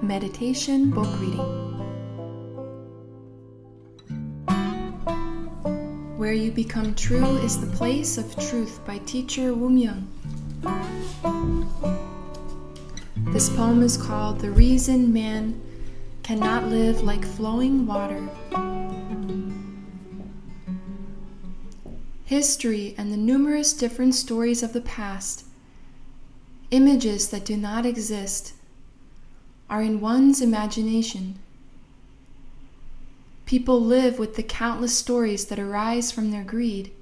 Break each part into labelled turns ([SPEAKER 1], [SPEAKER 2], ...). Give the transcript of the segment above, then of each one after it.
[SPEAKER 1] Meditation Book Reading. Where You Become True is the Place of Truth by teacher Woo-myung. This poem is called The Reason Man Cannot Live Like Flowing Water. History and the numerous different stories of the past, images that do not exist, are in one's imagination. People live with the countless stories that arise from their greed,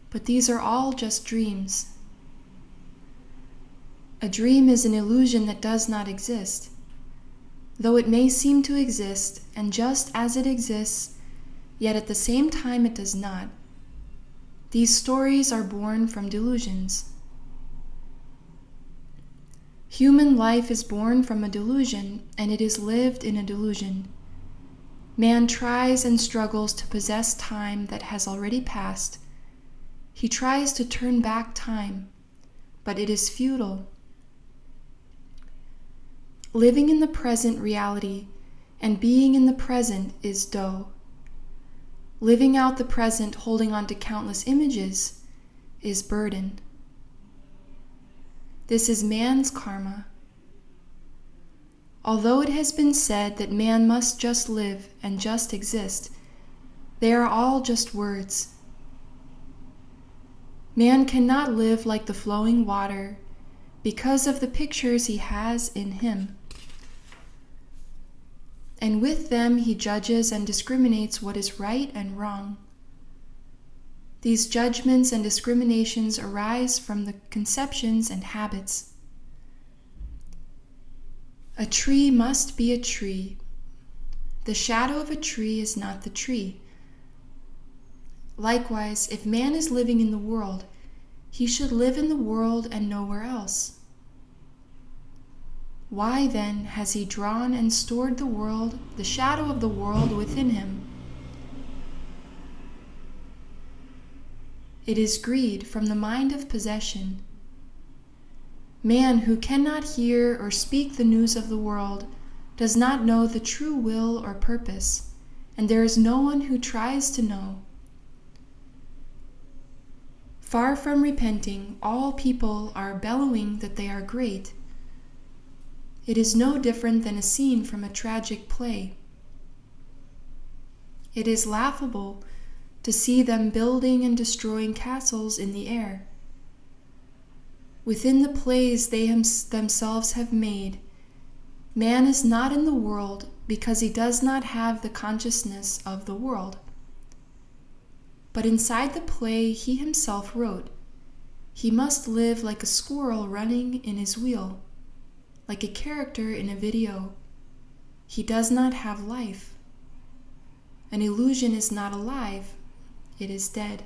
[SPEAKER 1] but these are all just dreams. A dream is an illusion that does not exist, though it may seem to exist, and just as it exists, yet at the same time it does not. These stories are born from delusions. Human life is born from a delusion, and it is lived in a delusion. Man tries and struggles to possess time that has already passed. He tries to turn back time, but it is futile. Living in the present reality and being in the present is Do. Living out the present holding on to countless images is burden. This is man's karma. Although it has been said that man must just live and just exist, they are all just words. Man cannot live like the flowing water because of the pictures he has in him. And with them he judges and discriminates what is right and wrong. These judgments and discriminations arise from the conceptions and habits. A tree must be a tree. The shadow of a tree is not the tree. Likewise, if man is living in the world, he should live in the world and nowhere else. Why then has he drawn and stored the world, the shadow of the world within him? It is greed from the mind of possession. Man who cannot hear or speak the news of the world does not know the true will or purpose, and there is no one who tries to know. Far from repenting, all people are bellowing that they are great. It is no different than a scene from a tragic play. It is laughable to see them building and destroying castles in the air. Within the plays they themselves have made, man is not in the world because he does not have the consciousness of the world. But inside the play he himself wrote, he must live like a squirrel running in his wheel, like a character in a video. He does not have life. An illusion is not alive. It is dead.